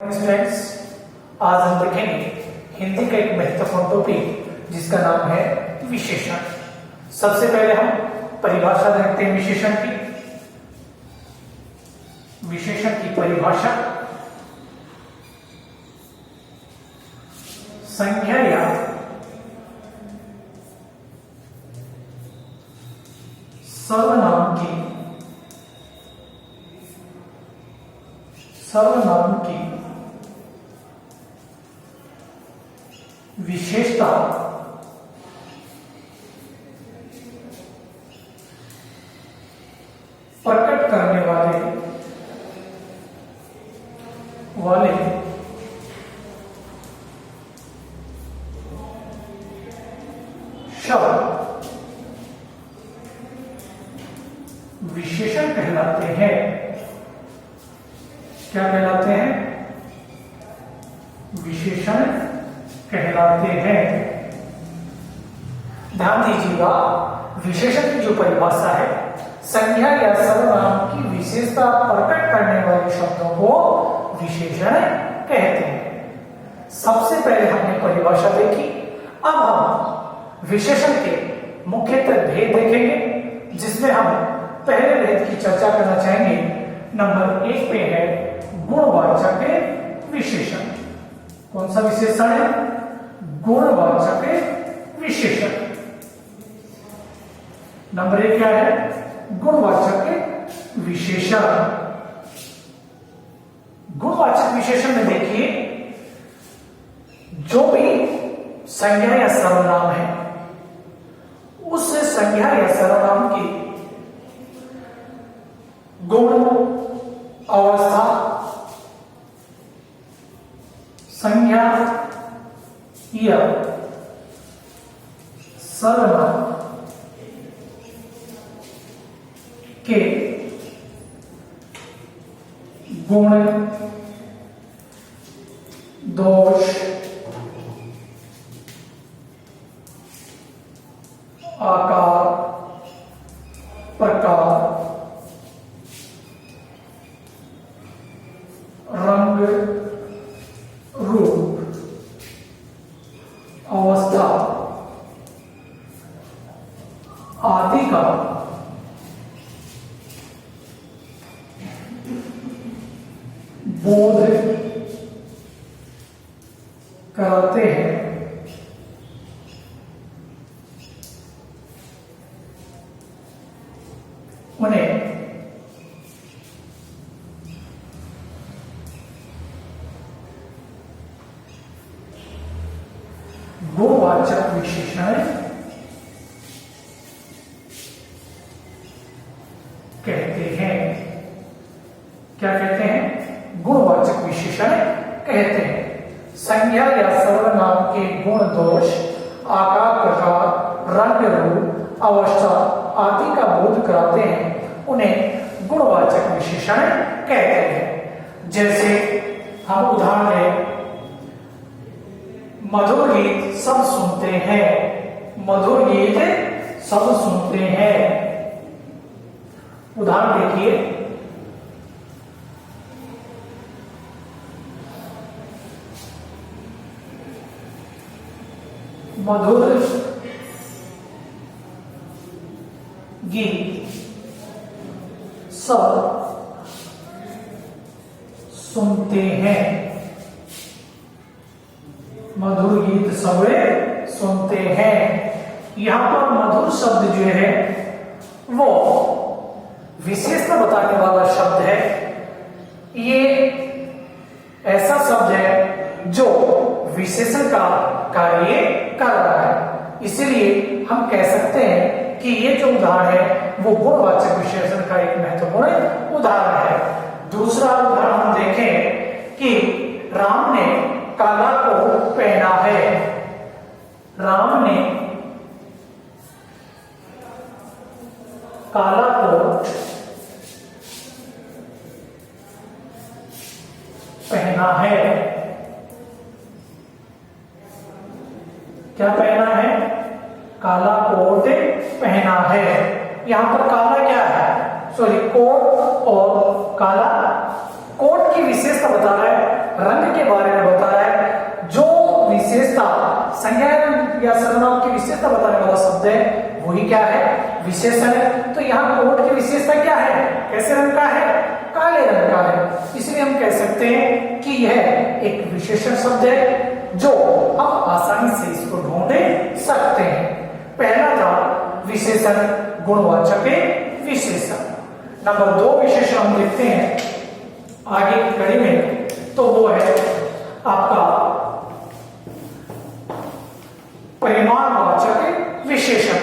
Students, आज हम देखेंगे हिंदी का एक महत्वपूर्ण टॉपिक जिसका नाम है विशेषण। सबसे पहले हम परिभाषा देखते हैं विशेषण की। विशेषण की परिभाषा संज्ञा या सर्वनाम की विशेषता प्रकट करने वाले शब्द विशेषण कहलाते हैं। क्या कहलाते हैं? विशेषण कहलाते हैं। ध्यान दीजिएगा, विशेषण की जो परिभाषा है, संज्ञा या सर्वनाम की विशेषता प्रकट करने वाले शब्दों को विशेषण कहते हैं। सबसे पहले हमने परिभाषा देखी। अब हम विशेषण के मुख्यतः भेद देखेंगे, जिसमें हम पहले भेद की चर्चा करना चाहेंगे। नंबर 1 पे है गुणवाचक विशेषण। कौन सा विशेषण है? गुणवाचक विशेषण। नंबर 1 क्या है? गुणवाचक विशेषण। गुणवाचक विशेषण में देखिए, जो भी संज्ञा या सर्वनाम है, उस संज्ञा या सर्वनाम की गुण, अवस्था, संज्ञा या सर्वनाम के गुण, दोष, आकार, प्रकार, रंग, रूप, अवस्था आदि का बोध कराते हैं। उन्हें गुणवाचक विशेषण कहते हैं। क्या कहते हैं? गुणवाचक विशेषण कहते हैं। संज्ञा या सर्वनाम के गुण, दोष, आकार, प्रकार, रंग, रूप, अवस्था आदि का बोध कराते हैं। उन्हें गुणवाचक विशेषण कहते हैं। जैसे हम उदाहरण लें, मधुर गीत सब सुनते हैं। मधुर गीत सब सुनते हैं। उदाहरण देखिए, मधुर गीत सब सुनते हैं। मधुर गीत सब सुनते हैं। यहां पर मधुर शब्द जो है वो विशेषता बताने वाला शब्द है। ये ऐसा शब्द है जो विशेषण का कार्य कर रहा है। इसलिए हम कह सकते हैं कि ये जो उदाहरण है वो गुणवाचक विशेषण का एक महत्वपूर्ण उदाहरण है। दूसरा उदाहरण हम देखें कि राम ने काला कोट पहना है। राम ने काला कोट पहना है। क्या पहना है? काला कोट पहना है। यहां पर काला क्या है? सॉरी, कोट और काला कोट की विशेषता बता रहा है, रंग के बारे में बता रहा है। जो विशेषता संज्ञा या सर्वनाम की विशेषता बताने वाला शब्द है वही क्या है, विशेषण है। तो यहाँ कोट की विशेषता क्या है, कैसे रंग का है, काले रंग का है। इसलिए हम कह सकते हैं कि यह एक विशेषण शब्द है जो आप आसानी से इसको ढूंढ सकते हैं। पहला था विशेषण गुणवाचक विशेषण। नंबर 2 विशेषण हम देखते हैं आगे की कड़ी में, तो वो है आपका परिमाणवाचक विशेषण।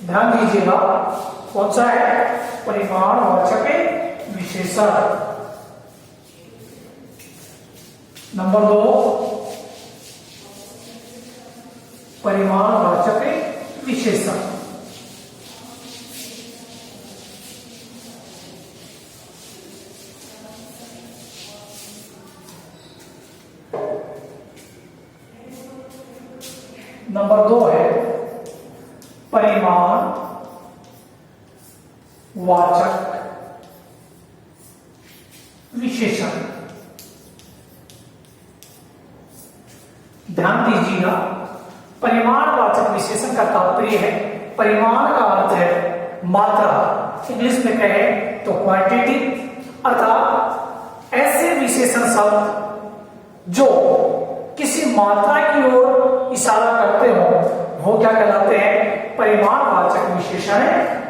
ध्यान दीजिएगा कौन सा है, परिमाणवाचक विशेषण। नंबर 2 परिमाणवाचक विशेषण। नंबर 2 है परिमाण वाचक विशेषण। ध्यान दीजिएगा, परिमाणवाचक विशेषण का तात्पर्य है, परिमाण का अर्थ है मात्रा, इंग्लिश में कहें तो क्वांटिटी, अर्थात ऐसे विशेषण शब्द जो किसी मात्रा की ओर इशारा करते हो वो क्या कहलाते हैं, परिमाणवाचक विशेषण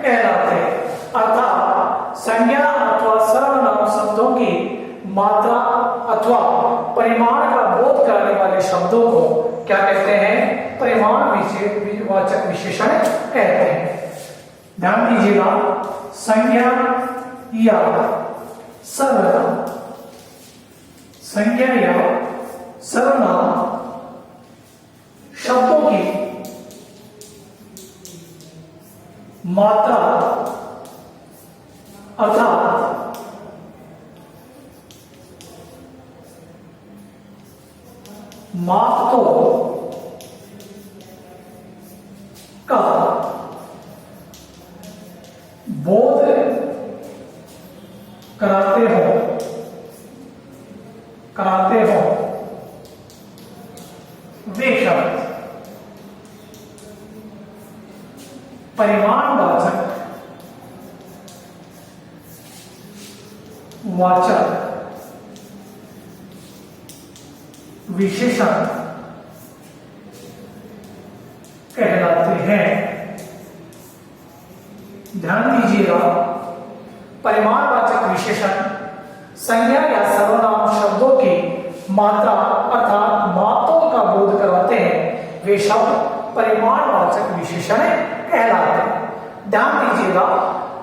कहलाते हैं। अर्थात संज्ञा अथवा सर्वनाम शब्दों की मात्रा अथवा परिमाण का बोध करने वाले शब्दों को क्या कहते हैं, परिमाणवाचक विशेषण कहते हैं। ध्यान दीजिएगा, संज्ञा या सर्वनाम, संज्ञा या सर्वनाम शब्दों की मात्रा अर्थात मात्रों का बोध कराते हो वे शब्द परिमाणवाचक विशेषण कहलाते हैं। ध्यान दीजिएगा, परिमाणवाचक विशेषण संज्ञा या सर्वनाम शब्दों की मात्रा अर्थात मात्रों का बोध कराते हैं, वे शब्द परिमाणवाचक विशेषण कहलाते हैं। ध्यान दीजिएगा,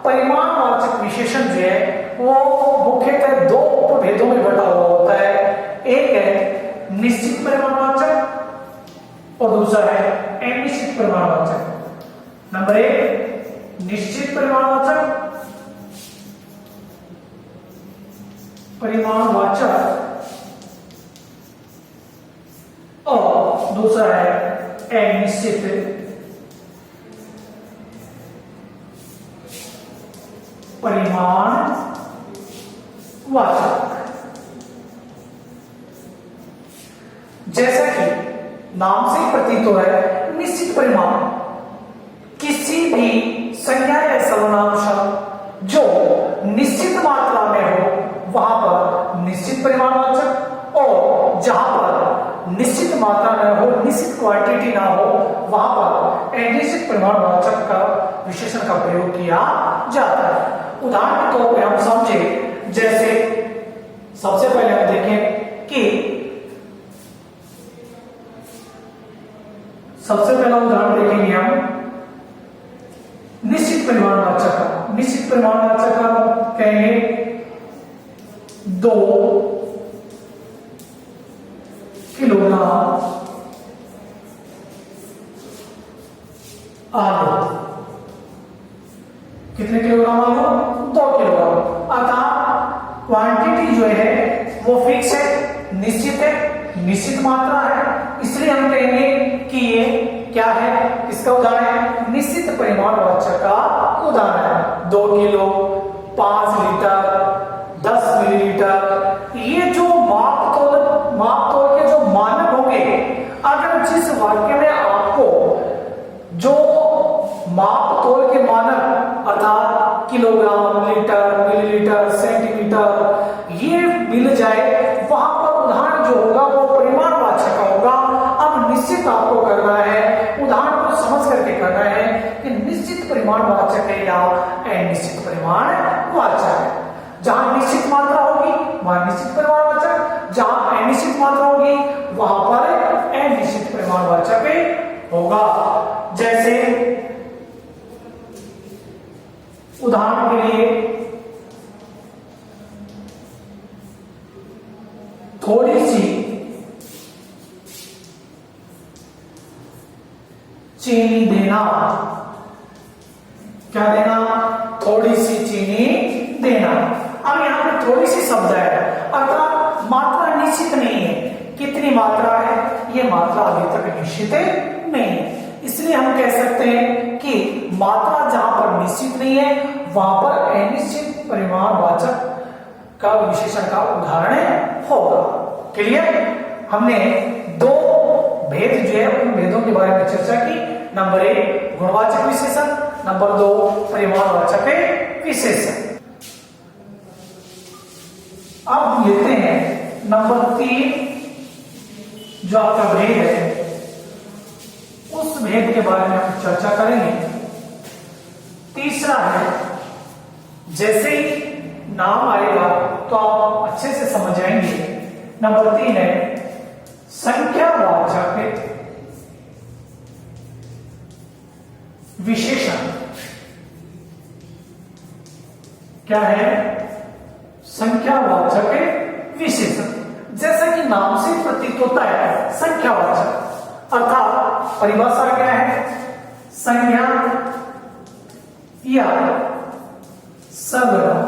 परिमाणवाचक विशेषण जो है वो मुख्यतः 2 उपभेदों में बटा हुआ होता है। एक है निश्चित परिमाणवाचक और दूसरा है अनिश्चित परिमाणवाचक। नंबर 1 निश्चित परिमाणवाचक और दूसरा है अनिश्चित परिमाणवाचक। जैसा कि नाम से प्रतीत हो है, निश्चित परिमाण किसी भी संज्ञा या सर्वनाम शब्द जो निश्चित मात्रा में हो वहां पर निश्चित परिमाणवाचक, और जहां पर निश्चित मात्रा न हो, निश्चित क्वांटिटी ना हो, वहां पर अनिश्चित परिमाणवाचक का विशेषण का प्रयोग किया जाता है। उदाहरण के तौर पर हम समझे, जैसे सबसे पहले हम देखें कि सबसे पहला उदाहरण देखेंगे हम निश्चित परिमाणवाचक का। निश्चित परिमाणवाचक का कहेंगे 2 किलोग्राम आलू। कितने किलोग्राम आलू? 2 किलोग्राम। अर्थात क्वांटिटी जो है वो फिक्स है, निश्चित है, निश्चित मात्रा है, इसलिए हम कहेंगे कि ये क्या है, इसका उदाहरण है निश्चित परिमाणवाचक का उदाहरण है। 2 किलो, 5 लीटर, 10 मिलीलीटर, निश्चित आपको करना है, उदाहरण को समझ करके करना है कि निश्चित परिमाणवाचक है या अनिश्चित परिमाणवाचक है। जहां निश्चित मात्रा होगी वहां निश्चित परिमाणवाचक, जहां अनिश्चित मात्रा होगी वहां पर अनिश्चित परिमाणवाचक होगा। जैसे उदाहरण के लिए थोड़ी सी चीनी देना, क्या देना? थोड़ी सी चीनी देना। अब यहां पे थोड़ी सी शब्द है अर्थात मात्रा निश्चित नहीं है। कितनी मात्रा है? ये मात्रा अभी तक निश्चित नहीं है, इसलिए हम कह सकते हैं कि मात्रा जहां पर निश्चित नहीं है वहां पर अनिश्चित परिमाणवाचक का विशेषण का उदाहरण होगा। क्लियर? हमने दो भेद जो है उन भेदों के बारे में चर्चा की। नंबर 1 गुणवाचक विशेषण, नंबर 2 परिमाणवाचक विशेषण। अब लेते हैं नंबर 3 जो आपका भेद है, उस भेद के बारे में हम चर्चा करेंगे। तीसरा है, जैसे ही नाम आएगा तो आप अच्छे से समझ जाएंगे। नंबर 3 है संख्यावाचक विशेषण। क्या है? संख्यावाचक विशेषण। जैसा कि नाम से प्रतीत होता है संख्यावाचक, अर्थात परिभाषा क्या है? संज्ञा या सर्वनाम,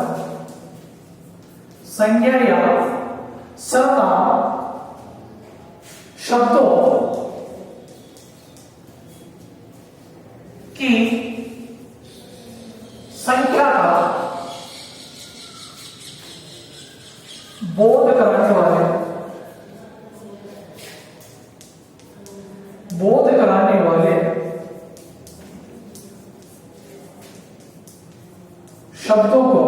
संज्ञा या सर्वनाम शब्दों की संख्या का बोध कराने वाले शब्दों को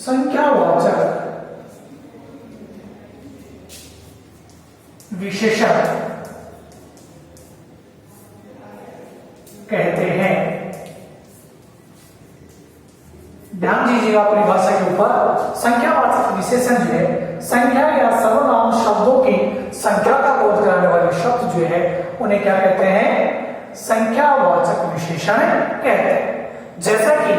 संख्यावाचक विशेषण कहते हैं। ध्यान दीजिएगा परिभाषा के ऊपर। संख्यावाचक विशेषण जो है संख्या या सर्वनाम शब्दों की संख्या का बोध कराने वाले शब्द जो है उन्हें क्या कहते हैं? संख्यावाचक विशेषण कहते हैं। जैसा कि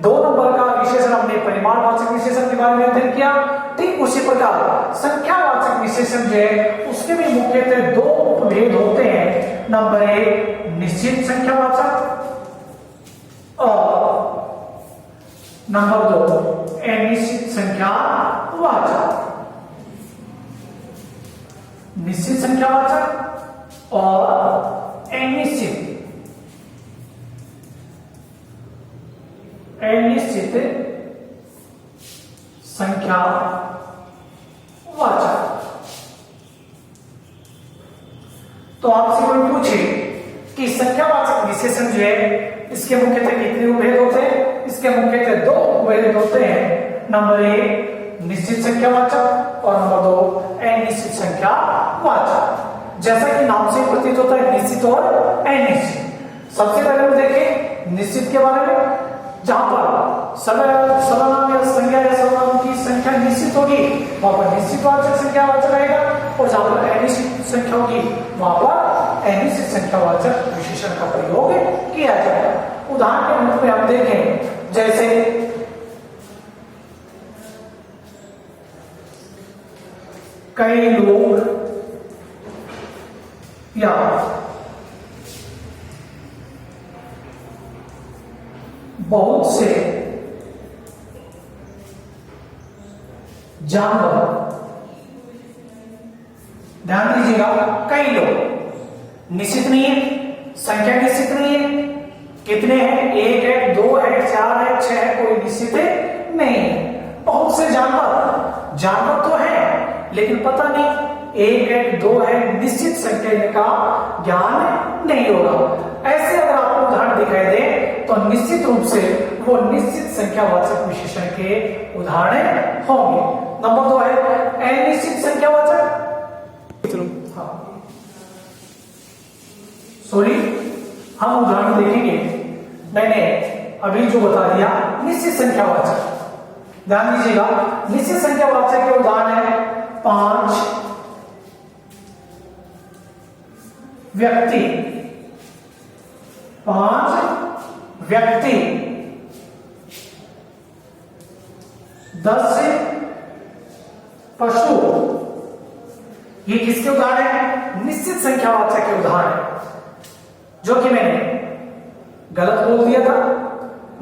2 नंबर का विशेषण हमने परिमाणवाचक विशेषण के बारे में अध्ययन किया, ठीक उसी प्रकार संख्यावाचक विशेषण जो है उसके भी मुख्यतः 2 उपभेद होते हैं। नंबर 1 निश्चित संख्यावाचक और नंबर 2 अनिश्चित संख्यावाचक। निश्चित संख्यावाचक और अनिश्चित संख्यावाचक। तो आपसे कोई पूछे कि संख्यावाचक विशेषण जो है इसके मुख्यतः कितने उपभेद होते हैं? इसके मुख्यतः 2 उपभेद होते हैं। नंबर 1 निश्चित संख्यावाचक और नंबर 2 अनिश्चित संख्यावाचक। जैसा कि नाम से प्रतीत होता है निश्चित और अनिश्चित। सबसे पहले हम देखें निश्चित के बारे में, जहां पर सर्वनाम या संज्ञा या सर्वनाम की संख्या निश्चित होगी वहां पर निश्चितवाचक संख्यावाचक आएगा, और जहां पर अनिश्चित संख्या होगी वहां पर अनिश्चित संख्यावाचक विशेषण का प्रयोग किया जाएगा। उदाहरण के रूप में हम देखें, जैसे कई लोग या बहुत से जानवर। ध्यान दीजिएगा, कई लोग निश्चित नहीं है, संख्या निश्चित नहीं है। कितने हैं? 1 है, 2 है, 4 है, 6 है, कोई निश्चित नहीं है। बहुत से जानवर तो है लेकिन पता नहीं 1 है, 2 है, निश्चित संख्या का ज्ञान नहीं होगा। ऐसे अगर आपको उदाहरण दिखाई दे तो निश्चित रूप से लिखो निश्चित संख्यावाचक विशेषण के उदाहरण होंगे। नंबर 2 है अनिश्चित संख्यावाचक। सॉरी, हम उदाहरण देखेंगे। मैंने अभी जो बता दिया निश्चित संख्यावाचक, ध्यान दीजिएगा। निश्चित संख्यावाचक के उदाहरण है 5 व्यक्ति, 5 व्यक्ति, 10 पशु। ये किसके उदाहरण है? निश्चित संख्यावाचक के उदाहरण, जो कि मैंने गलत बोल दिया था।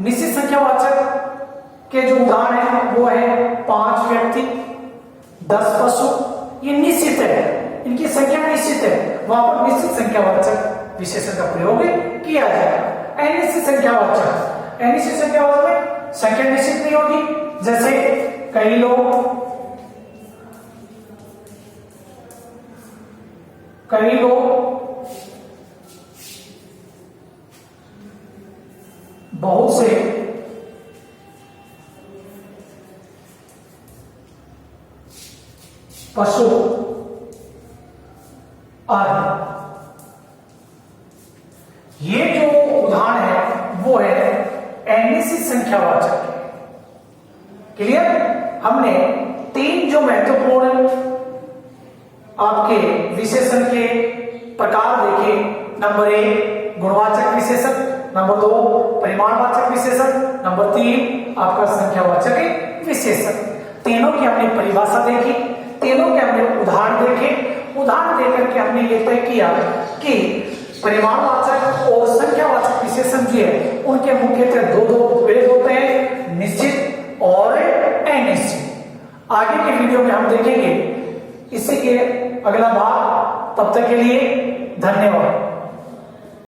निश्चित संख्यावाचक के जो उदाहरण है वो है 5 व्यक्ति, 10 पशु। ये निश्चित है, इनकी संख्या निश्चित है, वहां पर निश्चित संख्यावाचक विशेषण का प्रयोग किया जाएगा। अनिश्चित संख्यावाचक, अनिश्चित संख्यावाचक में संख्या निश्चित नहीं होगी। जैसे कई लोग, बहुत से, पशु आदि। ये जो उदाहरण है वो है अनिश्चित संख्यावाचक। क्लियर? हमने 3 जो महत्वपूर्ण आपके विशेषण के प्रकार देखे। नंबर 1 गुणवाचक विशेषण, नंबर 2 परिमाणवाचक विशेषण, नंबर 3 आपका संख्यावाचक विशेषण। तीनों की हमने परिभाषा देखी, तीनों के हमने उदाहरण देखे। उदाहरण देकर के हमने ये तय किया कि परिमाणवाचक और संख्यावाचक विशेषण जो है उनके मुख्यतः दो भेद होते हैं, निश्चित और अनिश्चित। आगे के वीडियो में हम देखेंगे इसी के अगला भाग। तब तक के लिए धन्यवाद।